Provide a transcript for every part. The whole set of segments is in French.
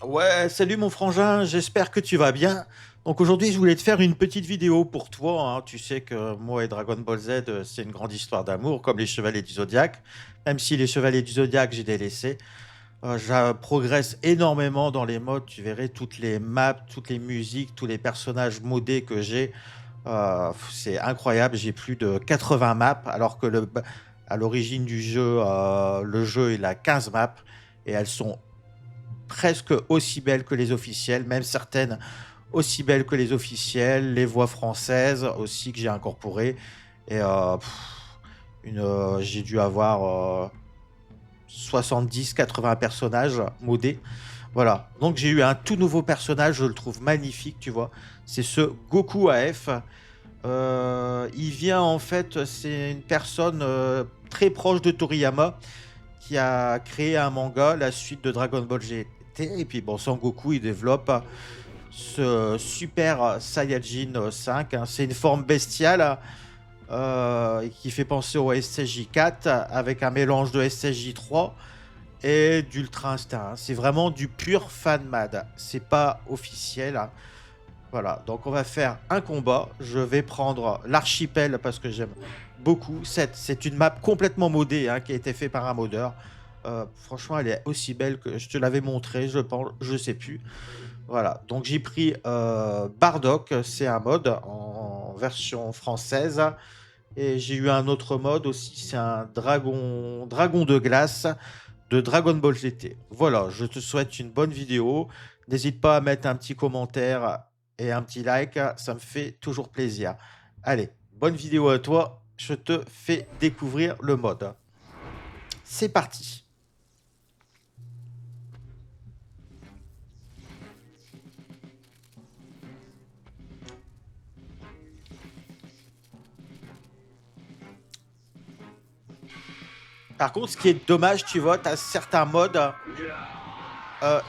Ouais, salut mon frangin, j'espère que tu vas bien. Donc aujourd'hui, je voulais te faire une petite vidéo pour toi, hein. Tu sais que moi et Dragon Ball Z, c'est une grande histoire d'amour, comme les Chevaliers du Zodiaque. Même si les Chevaliers du Zodiaque, j'ai délaissé. Je progresse énormément dans les modes. Tu verrais toutes les maps, toutes les musiques, tous les personnages modés que j'ai. C'est incroyable. J'ai plus de 80 maps, alors que à l'origine du jeu, le jeu, il a 15 maps. Et elles sont presque aussi belles que les officielles, même certaines aussi belles que les officielles, les voix françaises aussi que j'ai incorporées. Et j'ai dû avoir 70-80 personnages modés. Voilà. Donc j'ai eu un tout nouveau personnage, je le trouve magnifique, tu vois. C'est ce Goku AF. Il vient en fait, c'est une personne très proche de Toriyama qui a créé un manga, la suite de Dragon Ball GT. Et puis bon, Sangoku, il développe ce Super Saiyajin 5, hein. C'est une forme bestiale qui fait penser au SSJ 4 avec un mélange de SSJ 3 et d'Ultra Instinct, hein. C'est vraiment du pur fan mad. C'est pas officiel, hein. Voilà, donc on va faire un combat. Je vais prendre l'archipel parce que j'aime beaucoup. C'est une map complètement modée, hein, qui a été faite par un modeur. Franchement, elle est aussi belle que je te l'avais montré, je pense, je sais plus. Voilà, donc j'ai pris Bardock, c'est un mode en version française. Et j'ai eu un autre mode aussi, c'est un dragon de glace de Dragon Ball GT. Voilà, je te souhaite une bonne vidéo. N'hésite pas à mettre un petit commentaire et un petit like, ça me fait toujours plaisir. Allez, bonne vidéo à toi, je te fais découvrir le mode. C'est parti. Par contre, ce qui est dommage, tu vois, tu as certains modes,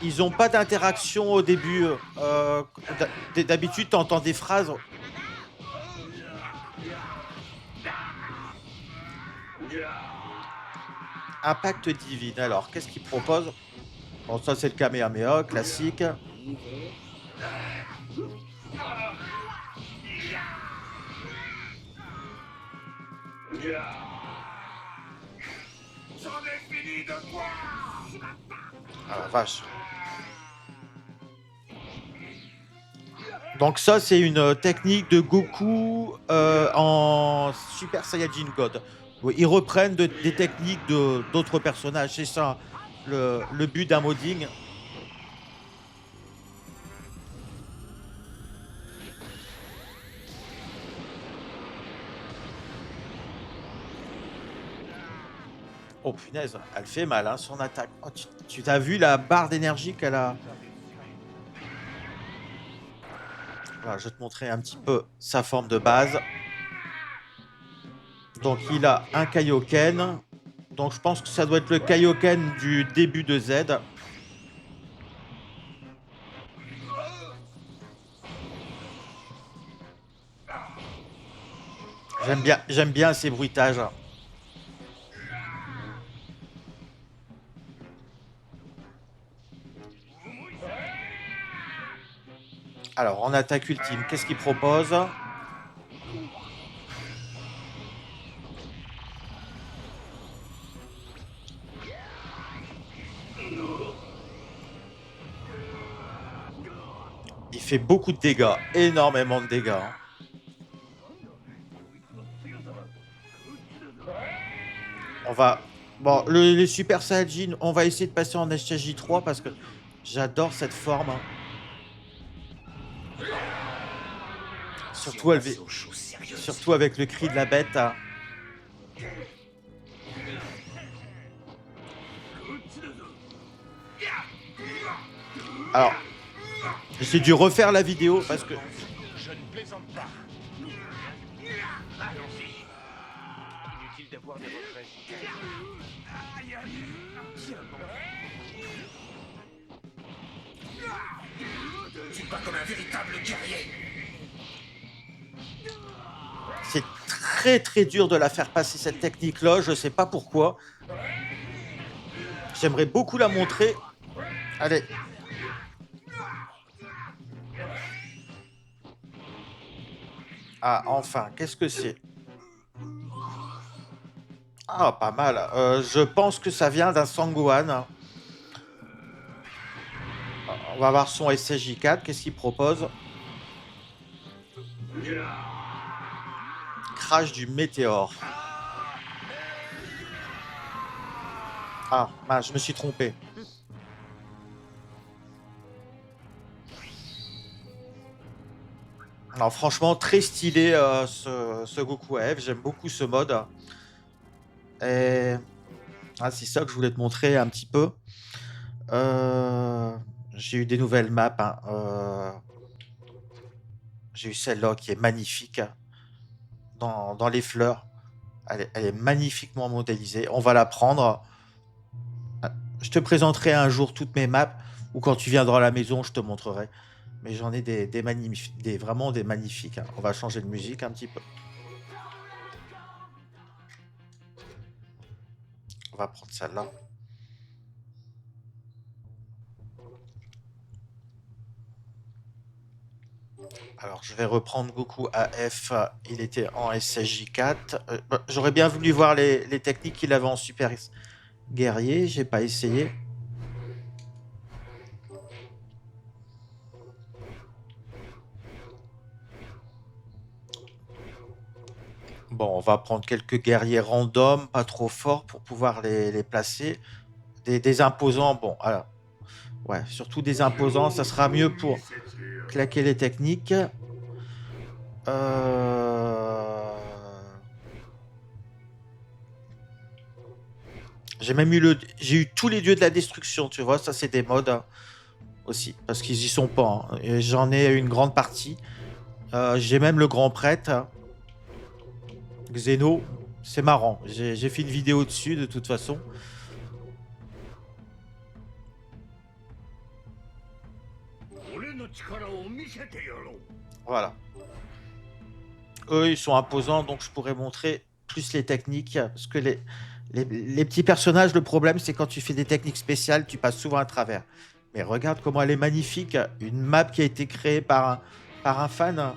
ils n'ont pas d'interaction au début. D'habitude, tu entends des phrases. Impact divine. Alors, qu'est-ce qu'il propose? Bon, ça, c'est le Kamehameha classique. Ah la vache. Donc ça, c'est une technique de Goku en Super Saiyajin God. Oui, ils reprennent des techniques d'autres personnages. C'est ça le but d'un modding. Oh punaise, elle fait mal, hein, son attaque. Oh, tu t'as vu la barre d'énergie qu'elle a? Voilà, je vais te montrer un petit peu sa forme de base. Donc il a un Kaioken. Donc je pense que ça doit être le Kaioken du début de Z. J'aime bien ces bruitages. Alors, en attaque ultime, qu'est-ce qu'il propose? Il fait beaucoup de dégâts, énormément de dégâts, hein. On va... Bon, les Super Saiyajin, on va essayer de passer en SSJ 3 parce que j'adore cette forme, hein. Surtout, surtout avec le cri de la bête, hein. Alors, j'ai dû refaire la vidéo parce que... Je ne plaisante pas. Allons-y. Inutile d'avoir des retraits. Tu te bats comme un véritable guerrier. c'est très très dur de la faire passer cette technique-là, je sais pas pourquoi. J'aimerais beaucoup la montrer. Allez. Ah, enfin, qu'est-ce que c'est? Ah, pas mal. Je pense que ça vient d'un Sangohan. On va voir son SSJ4. Qu'est-ce qu'il propose? Crash du météore. Ah, mince, je me suis trompé. Alors, franchement, très stylé ce Goku AF. J'aime beaucoup ce mode. Et... Ah, c'est ça que je voulais te montrer un petit peu. Euh, J'ai eu des nouvelles maps, hein. J'ai eu celle-là qui est magnifique dans les fleurs. Elle est magnifiquement modélisée. On va la prendre. Je te présenterai un jour toutes mes maps ou quand tu viendras à la maison, je te montrerai. Mais j'en ai des magnifiques, vraiment des magnifiques, hein. On va changer de musique un petit peu. On va prendre celle-là. Alors, je vais reprendre Goku AF. Il était en SSJ4. J'aurais bien voulu voir les techniques qu'il avait en Super Guerrier. J'ai pas essayé. Bon, on va prendre quelques guerriers random, pas trop forts pour pouvoir les placer. Des imposants, bon, alors, ouais, surtout des imposants, ça sera mieux pour claquer les techniques. Euh, j'ai eu tous les dieux de la destruction, tu vois, ça c'est des modes, hein, aussi, parce qu'ils y sont pas, hein. Et j'en ai une grande partie. J'ai même le grand prêtre, hein, Xeno, c'est marrant. J'ai fait une vidéo dessus de toute façon. Voilà. Eux, ils sont imposants, donc je pourrais montrer plus les techniques. Parce que les petits personnages, le problème, c'est quand tu fais des techniques spéciales, tu passes souvent à travers. Mais regarde comment elle est magnifique. Une map qui a été créée par un fan.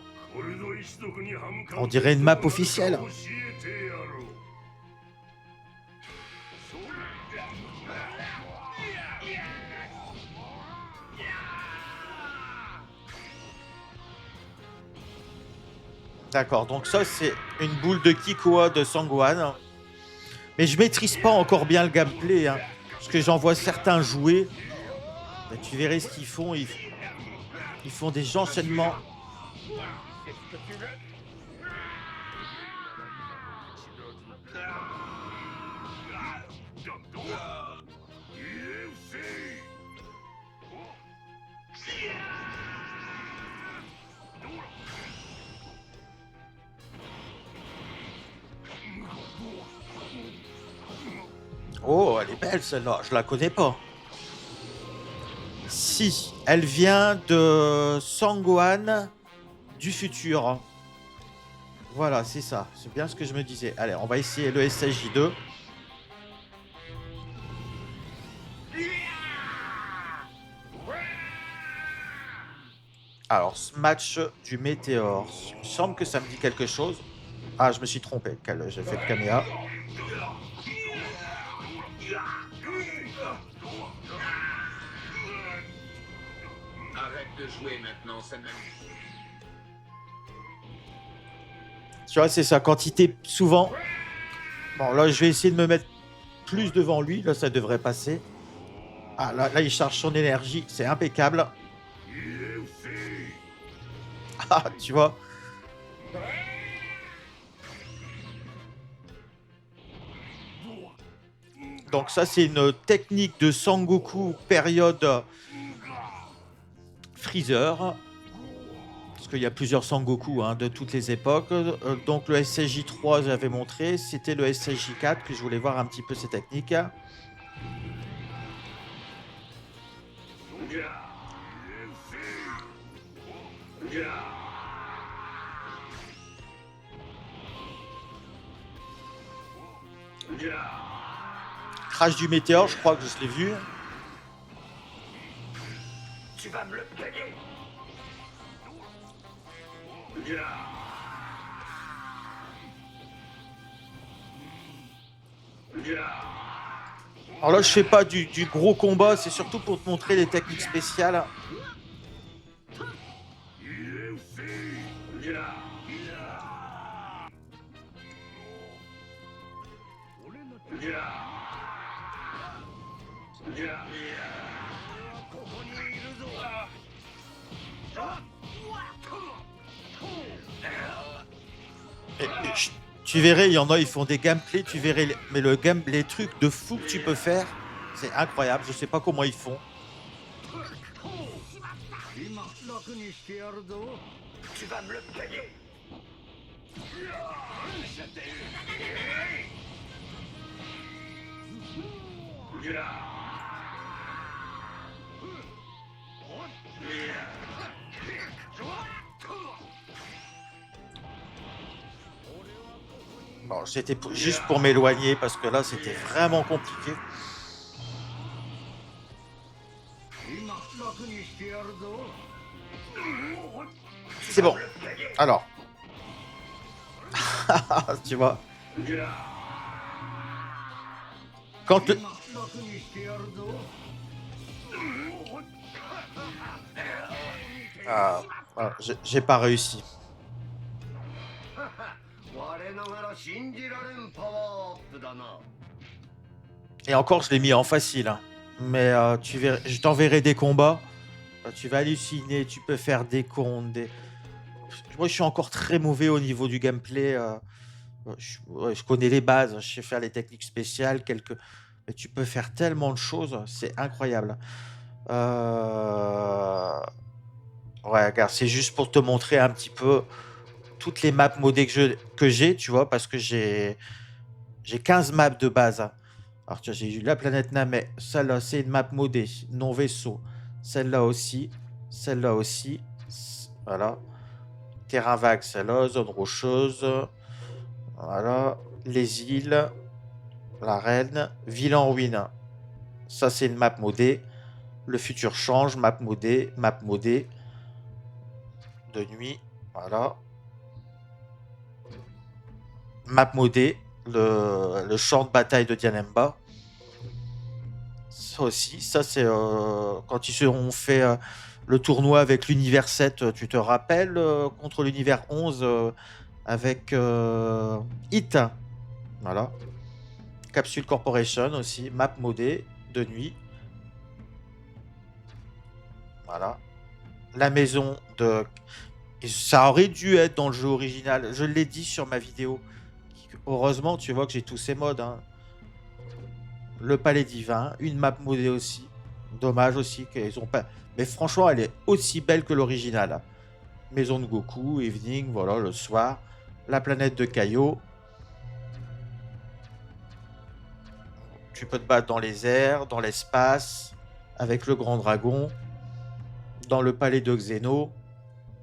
On dirait une map officielle. D'accord, donc ça, c'est une boule de Kikoa de Sangohan. Mais je maîtrise pas encore bien le gameplay, hein, parce que j'en vois certains jouer. Et tu verrais ce qu'ils font. Ils font des enchaînements. Qu'est-ce que tu veux? Oh, elle est belle celle-là. Je la connais pas. Si, elle vient de Sangohan du futur. Voilà, c'est ça. C'est bien ce que je me disais. Allez, on va essayer le SSJ2. Alors, ce match du météore, il me semble que ça me dit quelque chose. Ah, je me suis trompé. J'ai fait le caméra. Arrête de jouer maintenant, ça m'amuse. Tu vois, c'est sa quantité souvent. Bon, là, je vais essayer de me mettre plus devant lui. Là, ça devrait passer. Ah, là, il charge son énergie. C'est impeccable. Ah, tu vois. Donc ça, c'est une technique de Sangoku période Freezer. Parce qu'il y a plusieurs Sangoku, hein, de toutes les époques. Donc le SSJ3, j'avais montré. C'était le SSJ4 que je voulais voir un petit peu ces techniques. Crash du météore, je crois que je l'ai vu. Tu vas me le payer. Alors là, je fais pas du gros combat, c'est surtout pour te montrer les techniques spéciales. Tu verrais, il y en a, ils font des gameplays, tu verrais, mais les trucs de fou que tu peux faire, c'est incroyable. Je sais pas comment ils font. Tu vas me le payer. Je t'ai eu. Bon, c'était juste pour m'éloigner parce que là, c'était vraiment compliqué. C'est bon. Alors. Tu vois. Quand le... Ah, voilà, j'ai pas réussi. Et encore, je l'ai mis en facile. Hein. Mais tu verras, je t'enverrai des combats. Tu vas halluciner, tu peux faire des comptes. Moi, je suis encore très mauvais au niveau du gameplay. Je connais les bases, je sais faire les techniques spéciales, mais tu peux faire tellement de choses, c'est incroyable. Ouais, regarde, c'est juste pour te montrer un petit peu toutes les maps modées que j'ai, tu vois, parce que j'ai 15 maps de base. Hein. Alors, tu vois, j'ai eu la planète Namek, celle-là, c'est une map modée, non vaisseau. Celle-là aussi, voilà. Terrain vague, celle-là, zone rocheuse, voilà. Les îles, la reine, ville en ruine. Ça, c'est une map modée. Le futur change, map modée, de nuit, voilà. Map modée, le champ de bataille de Dianemba. Ça aussi, ça c'est quand ils ont fait le tournoi avec l'univers 7, tu te rappelles, contre l'univers 11 avec Hit. Voilà. Capsule Corporation aussi, map modée, de nuit. Voilà. La maison de... Et ça aurait dû être dans le jeu original. Je l'ai dit sur ma vidéo. Heureusement, tu vois que j'ai tous ces modes. Hein. Le palais divin, une map modée aussi. Dommage aussi qu'ils ont pas... Mais franchement, elle est aussi belle que l'original. Hein. Maison de Goku, Evening, voilà, le soir. La planète de Kaio. Tu peux te battre dans les airs, dans l'espace, avec le grand dragon, dans le palais de Xeno,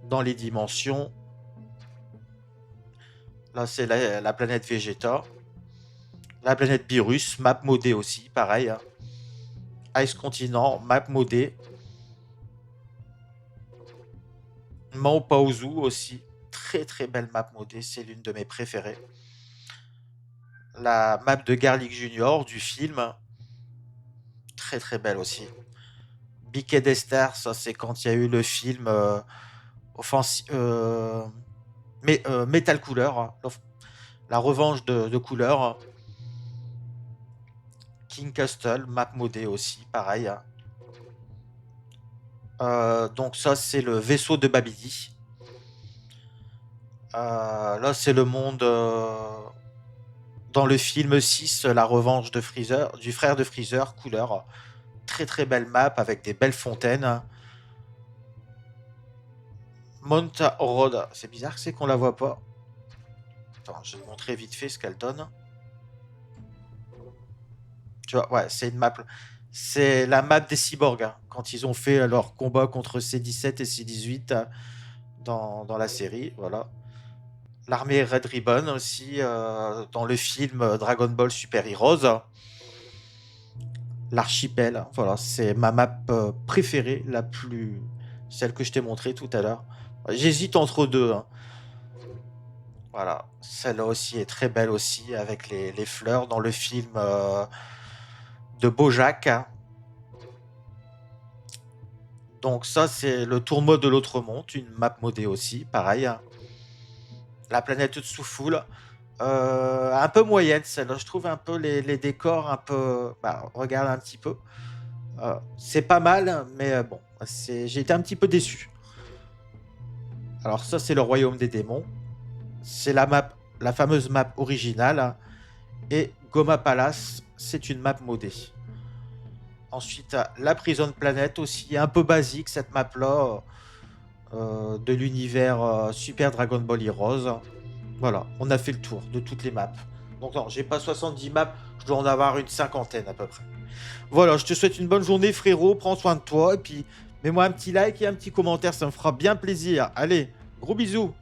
dans les dimensions. Là, c'est la planète Vegeta. La planète Beerus, map modée aussi, pareil. Hein. Ice Continent, map modée. Mao Paozu aussi, très très belle map modée, c'est l'une de mes préférées. La map de Garlic Junior du film, très très belle aussi. Biquet des Stars, ça c'est quand il y a eu le film Metal Couleur, hein, la revanche de Couleur. King Castle, map modée aussi, pareil. Hein. Donc ça c'est le vaisseau de Babidi. Là c'est le monde dans le film 6, la revanche de Freezer, du frère de Freezer, Couleur. Très très belle map avec des belles fontaines. Mount Road, c'est bizarre, c'est qu'on la voit pas. Attends, je vais te montrer vite fait ce qu'elle donne. Tu vois, ouais, c'est une map. C'est la map des cyborgs, hein, quand ils ont fait leur combat contre C-17 et C-18 dans la série, voilà. L'armée Red Ribbon aussi, dans le film Dragon Ball Super Heroes. L'archipel, hein, voilà, c'est ma map préférée, celle que je t'ai montrée tout à l'heure. J'hésite entre deux. Hein. Voilà, celle-là aussi est très belle aussi, avec les fleurs dans le film de Bojack, hein. Donc ça, c'est le tournoi de l'Autre-Monde, une map modée aussi, pareil, hein. La planète de Soufoul. Un peu moyenne, celle-là. Je trouve un peu les décors un peu... Bah, regarde un petit peu. C'est pas mal, mais bon, j'ai été un petit peu déçu. Alors ça, c'est le Royaume des démons. C'est la map, la fameuse map originale, hein. Et Goma Palace, c'est une map modée. Ensuite, la Prison Planet aussi, un peu basique cette map-là, de l'univers Super Dragon Ball Heroes. Voilà, on a fait le tour de toutes les maps. Donc non, j'ai pas 70 maps, je dois en avoir une cinquantaine à peu près. Voilà, je te souhaite une bonne journée frérot, prends soin de toi, et puis mets-moi un petit like et un petit commentaire, ça me fera bien plaisir. Allez, gros bisous.